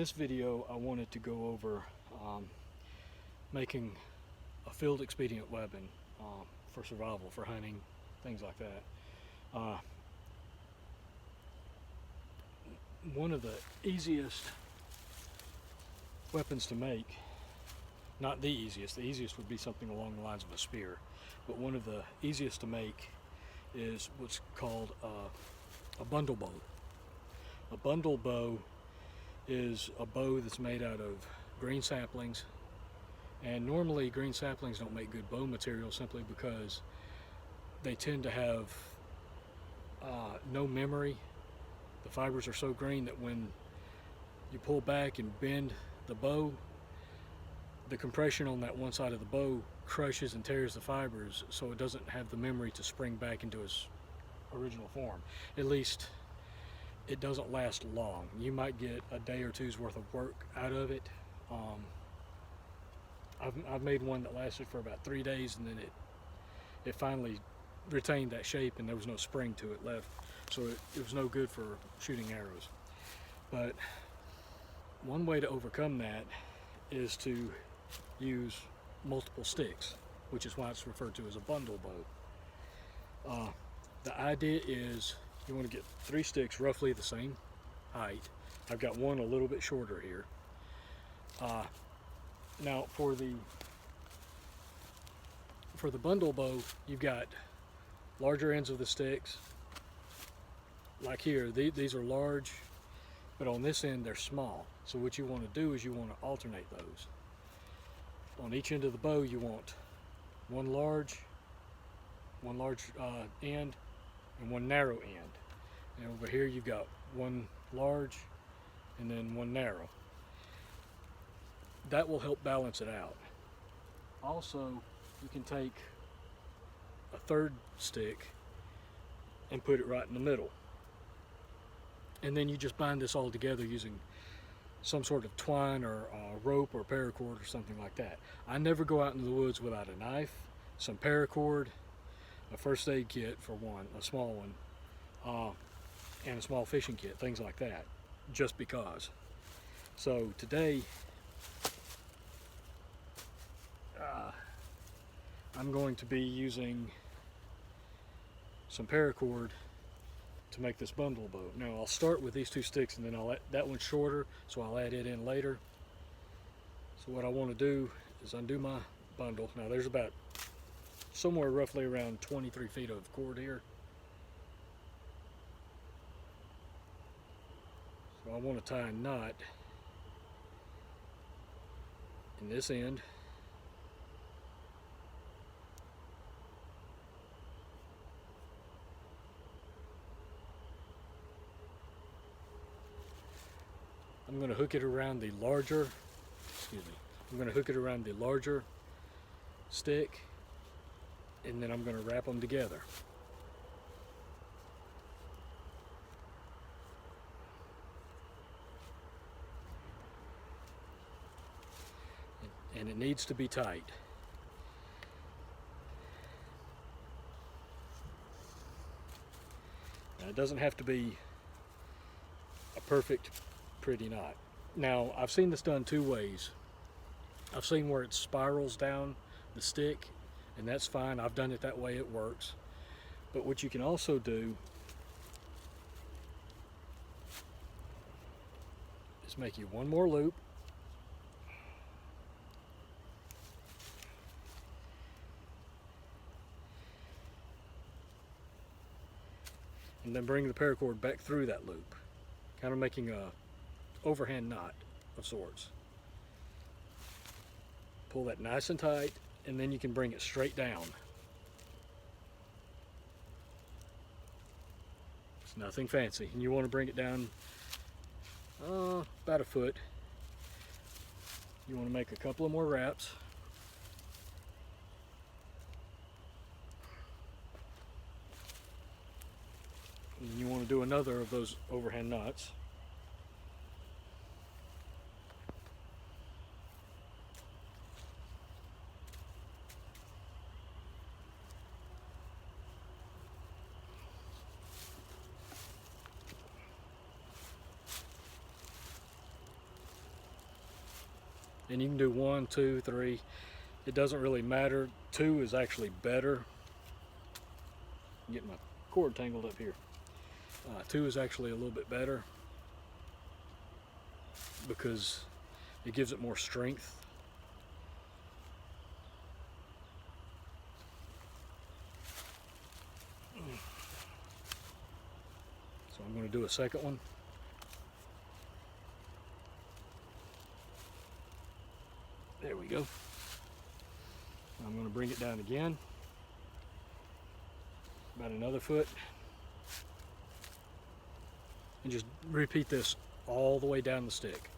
this video I wanted to go over making a field expedient weapon for survival, for hunting, things like that. One of the easiest weapons to make, not the easiest would be something along the lines of a spear, but one of the easiest to make is what's called a bundle bow. A bundle bow is a bow that's made out of green saplings, and normally green saplings don't make good bow material simply because they tend to have no memory. The fibers are so green that when you pull back and bend the bow, the compression on that one side of the bow crushes and tears the fibers, so it doesn't have the memory to spring back into its original form. At least it doesn't last long. You might get a day or two's worth of work out of it. I've made one that lasted for about 3 days, and then it finally retained that shape and there was no spring to it left, so it was no good for shooting arrows. But one way to overcome that is to use multiple sticks, which is why it's referred to as a bundle bow. The idea is you want to get 3 sticks roughly the same height. I've got one a little bit shorter here. Now for the bundle bow, you've got larger ends of the sticks. Like here, these are large, but on this end they're small. So what you want to do is you want to alternate those. On each end of the bow you want one large end and one narrow end. And over here you've got one large and then one narrow. That will help balance it out. Also, you can take a 3rd stick and put it right in the middle. And then you just bind this all together using some sort of twine or rope or paracord or something like that. I never go out into the woods without a knife, some paracord, a first aid kit for one, a small one, and a small fishing kit, things like that, just because. So today, I'm going to be using some paracord to make this bundle bow. Now I'll start with these 2 sticks, and then that one's shorter, so I'll add it in later. So what I want to do is undo my bundle. Now there's about somewhere roughly around 23 feet of cord here. So I want to tie a knot in this end. I'm going to hook it around the larger, I'm going to hook it around the larger stick, and then I'm going to wrap them together. And it needs to be tight. Now, it doesn't have to be a perfect, pretty knot. Now, I've seen this done 2 ways. I've seen where it spirals down the stick, and that's fine. I've done it that way, it works. But what you can also do is make you one more loop, and then bring the paracord back through that loop, kind of making a overhand knot of sorts. Pull that nice and tight, and then you can bring it straight down. It's nothing fancy, and you want to bring it down about a foot. You want to make a couple of more wraps. And then you want to do another of those overhand knots. And you can do 1, 2, 3. It doesn't really matter. 2 is actually better. I'm getting my cord tangled up here. 2 is actually a little bit better because it gives it more strength. So I'm going to do a second one. There we go. I'm going to bring it down again, about another foot, and just repeat this all the way down the stick.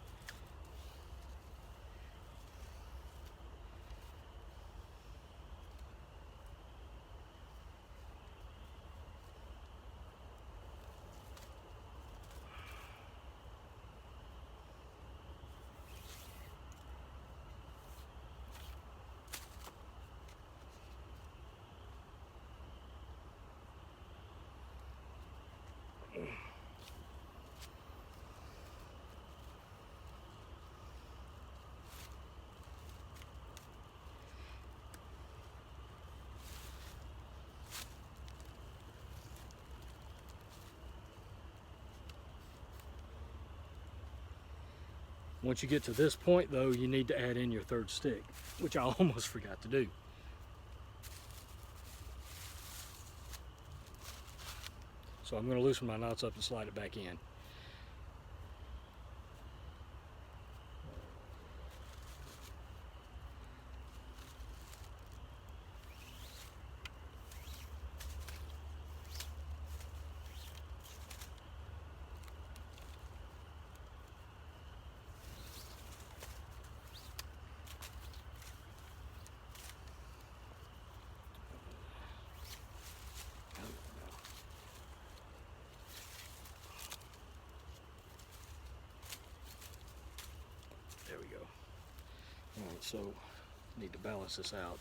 Once you get to this point though, you need to add in your third stick, which I almost forgot to do. So I'm going to loosen my knots up and slide it back in. There we go. All right, so need to balance this out.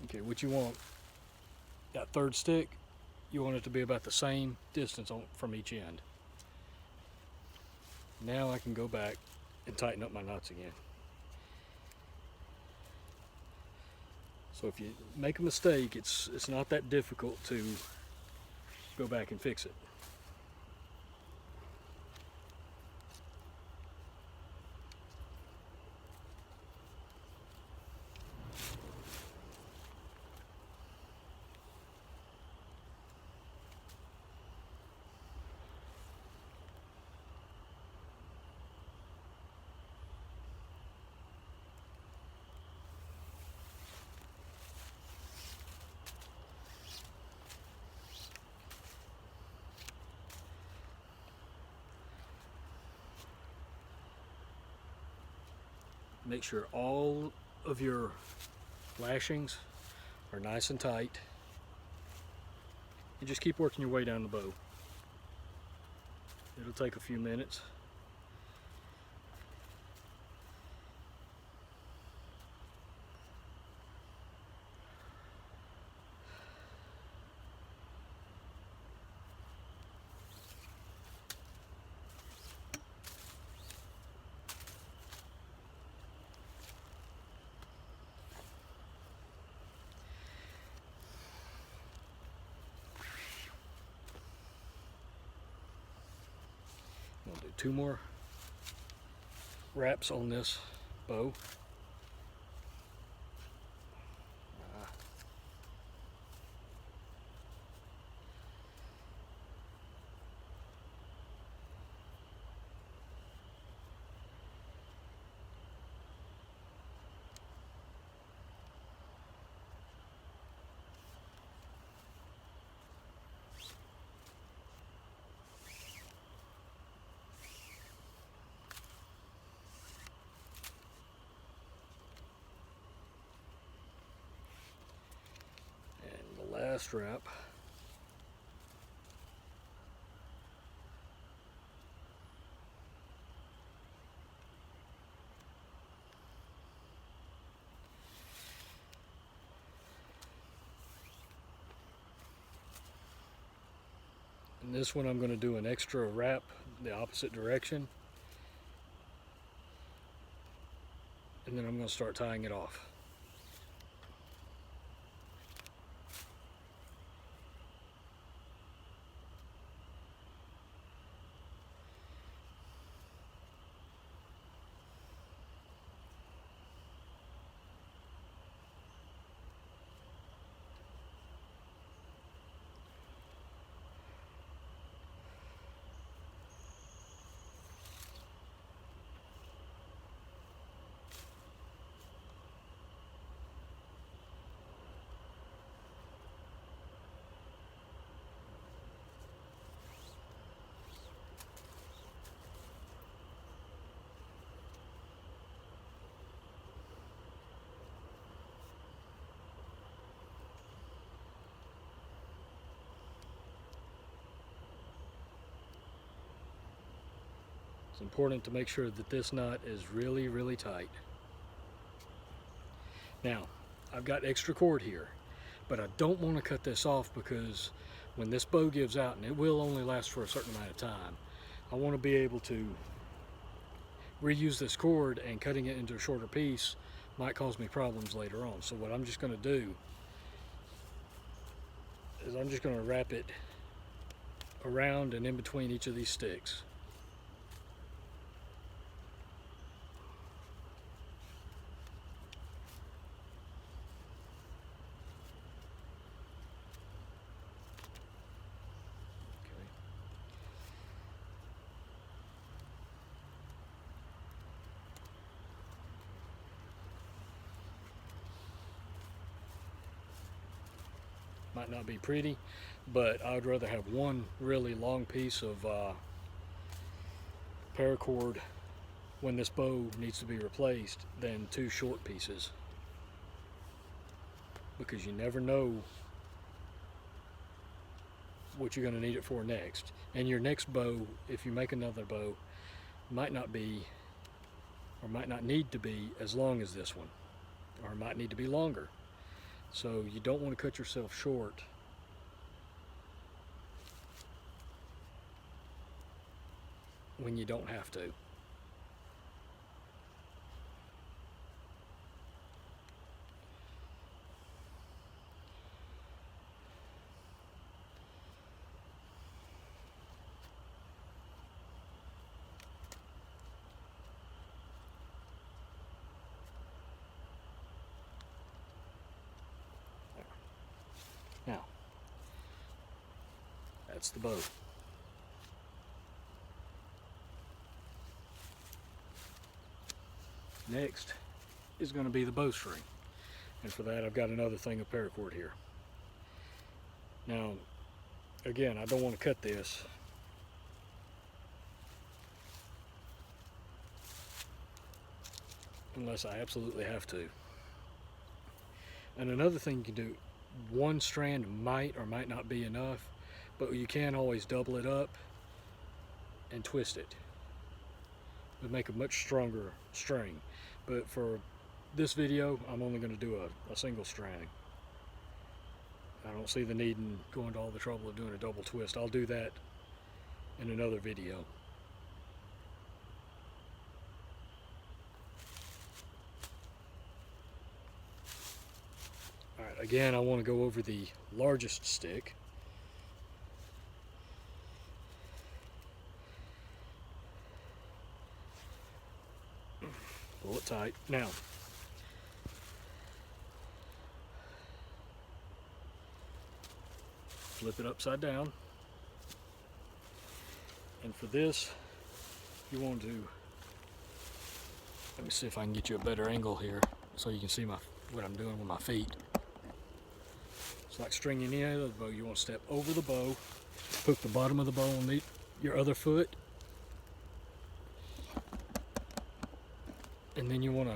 Okay, what you want, that third stick, you want it to be about the same distance from each end. Now I can go back and tighten up my knots again. So if you make a mistake, it's not that difficult to go back and fix it. Make sure all of your lashings are nice and tight. And just keep working your way down the bow. It'll take a few minutes. I'll do 2 more wraps on this bow. Last wrap. And this one I'm going to do an extra wrap the opposite direction, and then I'm going to start tying it off. It's important to make sure that this knot is really, really tight. Now, I've got extra cord here, but I don't want to cut this off because when this bow gives out, and it will only last for a certain amount of time, I want to be able to reuse this cord, and cutting it into a shorter piece might cause me problems later on. So what I'm just going to do is I'm just going to wrap it around and in between each of these sticks. Might not be pretty, but I would rather have one really long piece of paracord when this bow needs to be replaced than two short pieces, because you never know what you're going to need it for next. And your next bow, if you make another bow, might not be, or might not need to be as long as this one, or might need to be longer. So you don't want to cut yourself short when you don't have to. Now, that's the bow. Next is going to be the bowstring, and for that I've got another thing of paracord here. Now, again, I don't want to cut this unless I absolutely have to. And another thing you can do, one strand might or might not be enough, but you can always double it up and twist it. It would make a much stronger string. But for this video, I'm only going to do a single strand. I don't see the need in going to all the trouble of doing a double twist. I'll do that in another video. Alright, again, I want to go over the largest stick. Pull it tight. Now, flip it upside down. And for this, you want to, let me see if I can get you a better angle here so you can see what I'm doing with my feet. It's like stringing the end of the bow. You want to step over the bow, hook the bottom of the bow on your other foot, and then you want to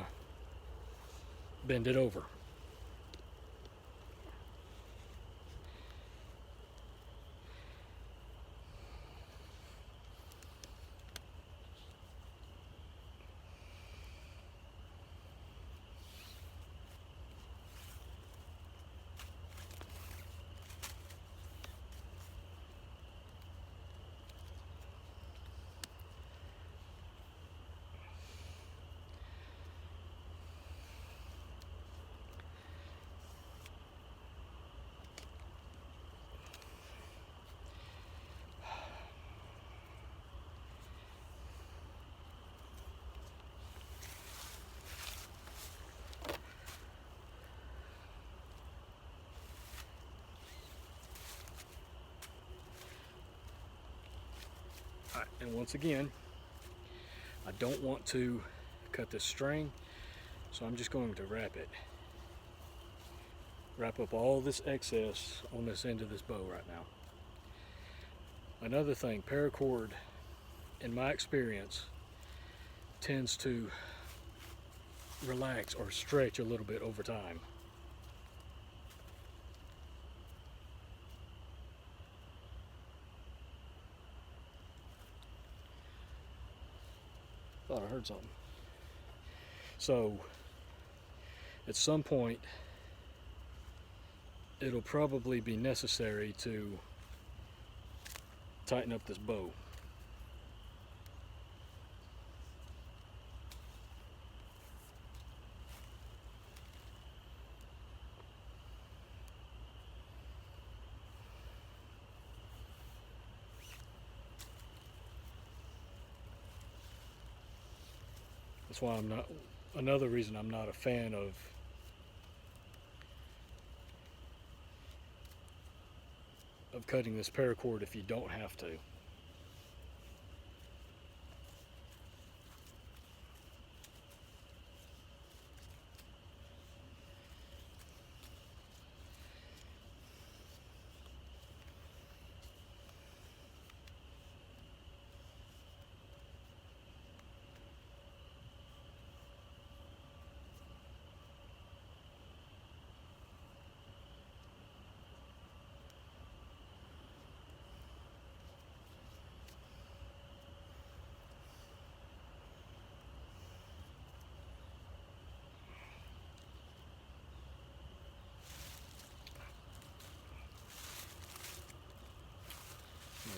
bend it over. And once again, I don't want to cut this string, so I'm just going to wrap it. Wrap up all this excess on this end of this bow right now. Another thing, paracord, in my experience, tends to relax or stretch a little bit over time. Thought I heard something. So at some point it'll probably be necessary to tighten up this bow. That's why another reason I'm not a fan of cutting this paracord if you don't have to.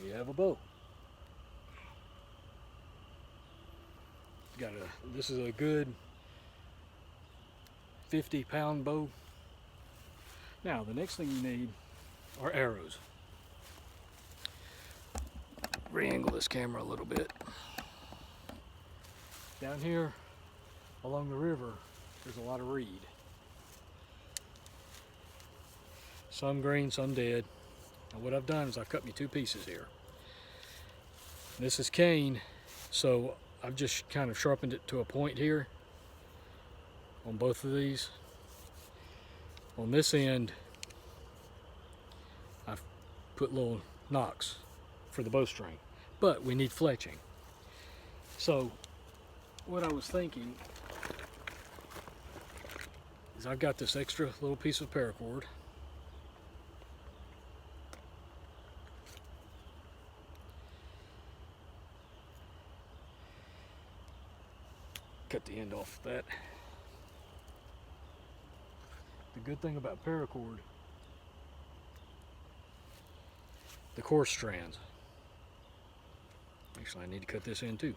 There you have a bow. This is a good 50-pound bow. Now the next thing you need are arrows. Re-angle this camera a little bit. Down here along the river there's a lot of reed. Some green, some dead. And what I've done is I've cut me two pieces here. This is cane, so I've just kind of sharpened it to a point here on both of these. On this end, I've put little knocks for the bowstring, but we need fletching. So what I was thinking is I've got this extra little piece of paracord. Cut the end off of that. The good thing about paracord, the coarse strands. Actually, I need to cut this in too.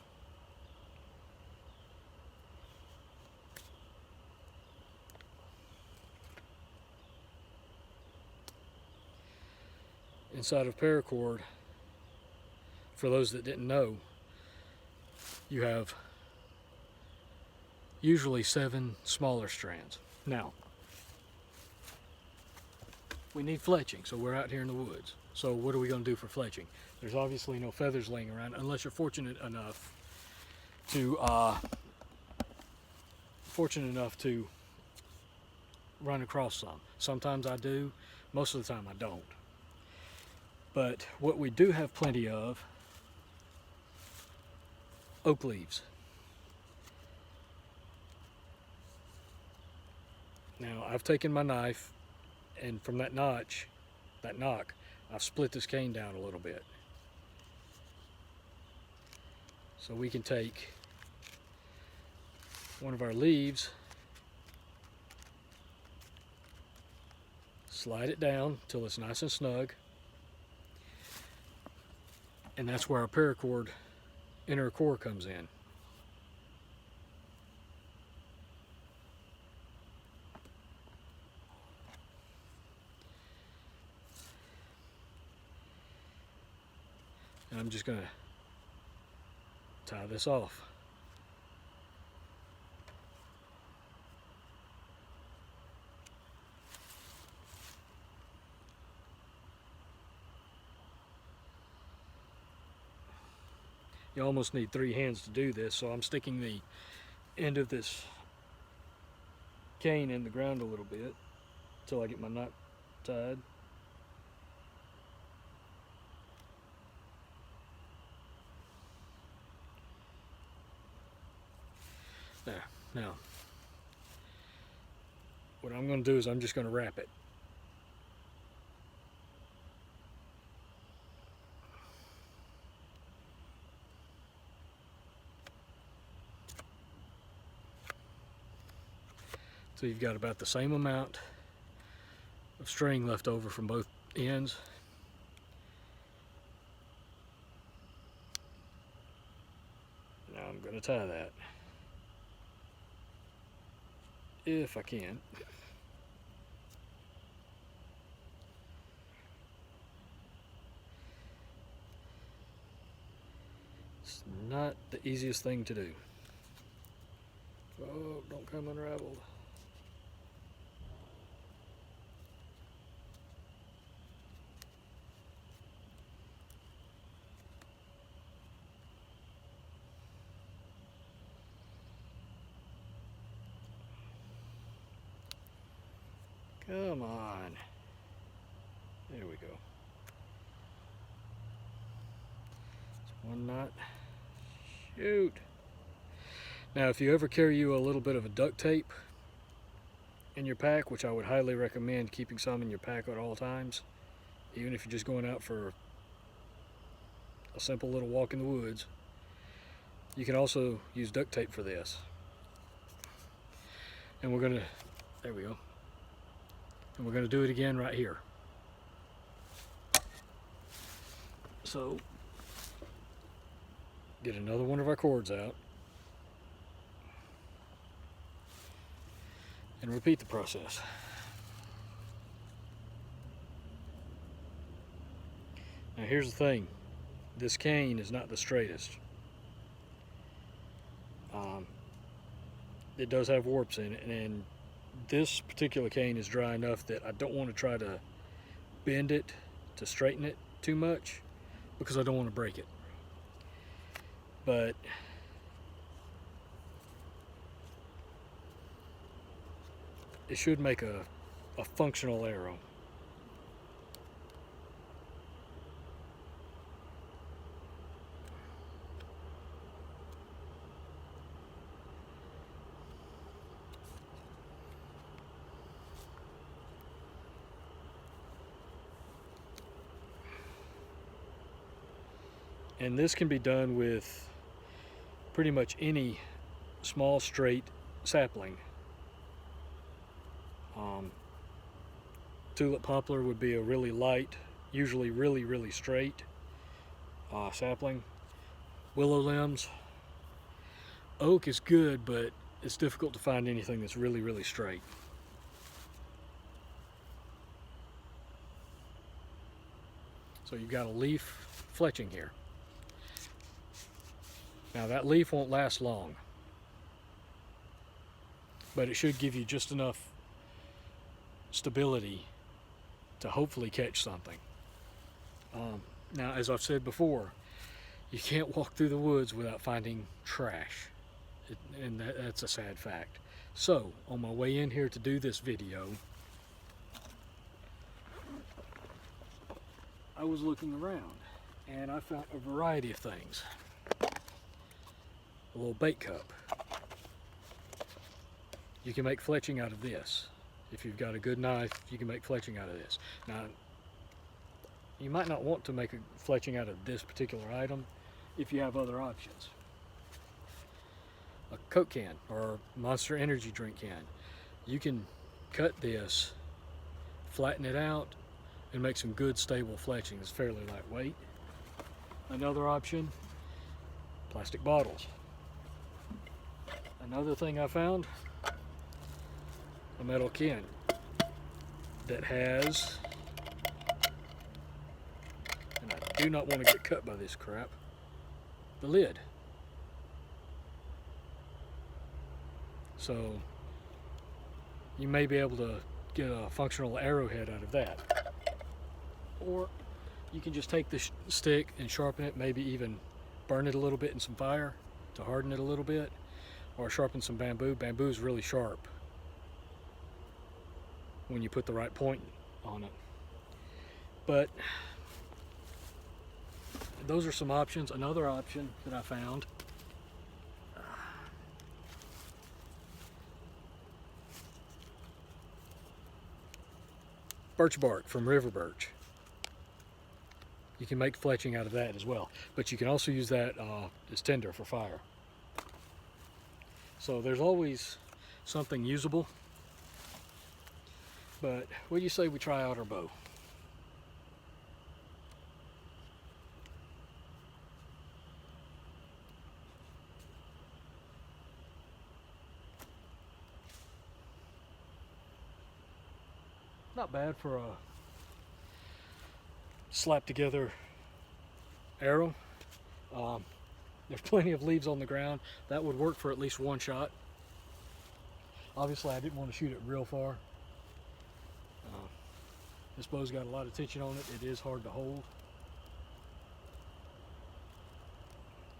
Inside of paracord, for those that didn't know, you have usually 7 smaller strands. Now, we need fletching, so we're out here in the woods. So what are we going to do for fletching? There's obviously no feathers laying around unless you're fortunate enough to run across some. Sometimes I do, most of the time I don't. But what we do have plenty of, oak leaves. Now I've taken my knife and from that knock, I've split this cane down a little bit. So we can take one of our leaves, slide it down till it's nice and snug, and that's where our paracord inner core comes in. And I'm just going to tie this off. You almost need 3 hands to do this, so I'm sticking the end of this cane in the ground a little bit until I get my knot tied. There. Now, what I'm going to do is I'm just going to wrap it. So you've got about the same amount of string left over from both ends. Now I'm going to tie that, if I can. It's not the easiest thing to do. Oh, don't come unraveled. Come on. There we go. It's one knot. Shoot. Now, if you ever carry you a little bit of a duct tape in your pack, which I would highly recommend keeping some in your pack at all times, even if you're just going out for a simple little walk in the woods, you can also use duct tape for this. And we're gonna, there we go. And we're going to do it again right here. So, get another one of our cords out. And repeat the process. Now here's the thing. This cane is not the straightest. It does have warps in it, and this particular cane is dry enough that I don't want to try to bend it to straighten it too much because I don't want to break it. But it should make a functional arrow. And this can be done with pretty much any small straight sapling. Tulip poplar would be a really light, usually really straight sapling. Willow limbs. Oak is good, but it's difficult to find anything that's really straight. So you've got a leaf fletching here. Now that leaf won't last long, but it should give you just enough stability to hopefully catch something. Now, as I've said before, you can't walk through the woods without finding trash, and that's a sad fact. So, on my way in here to do this video, I was looking around, and I found a variety of things. A little bait cup. You can make fletching out of this. If you've got a good knife, you can make fletching out of this. Now, you might not want to make a fletching out of this particular item if you have other options. A Coke can or Monster Energy drink can. You can cut this, flatten it out, and make some good stable fletching. It's fairly lightweight. Another option, plastic bottles. Another thing I found, a metal can that has, and I do not want to get cut by this crap, the lid. So you may be able to get a functional arrowhead out of that. Or you can just take the stick and sharpen it, maybe even burn it a little bit in some fire to harden it a little bit, or sharpen some bamboo. Bamboo is really sharp when you put the right point on it. But those are some options. Another option that I found, birch bark from river birch. You can make fletching out of that as well, but you can also use that as tinder for fire. So there's always something usable. But what do you say we try out our bow? Not bad for a slap together arrow. There's plenty of leaves on the ground. That would work for at least one shot. Obviously I didn't want to shoot it real far. This bow's got a lot of tension on it. It is hard to hold,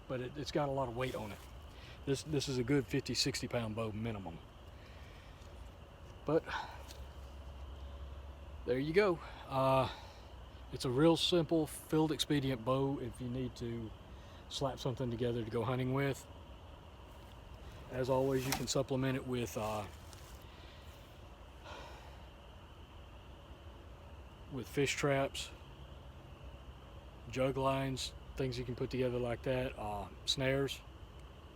but it's got a lot of weight on it. This is a good 50-60 pound bow minimum. But there you go. It's a real simple field expedient bow if you need to slap something together to go hunting with. As always, you can supplement it with fish traps, jug lines, things you can put together like that, snares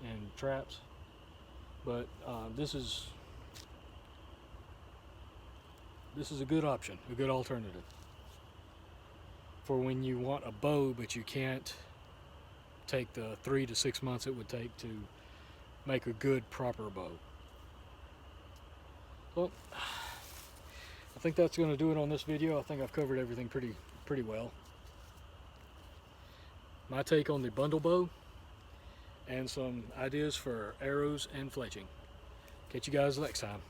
and traps. But this is a good option, a good alternative for when you want a bow but you can't take the 3 to 6 months it would take to make a good proper bow. Well, I think that's going to do it on this video. I think I've covered everything pretty well. My take on the bundle bow and some ideas for arrows and fletching. Catch you guys next time.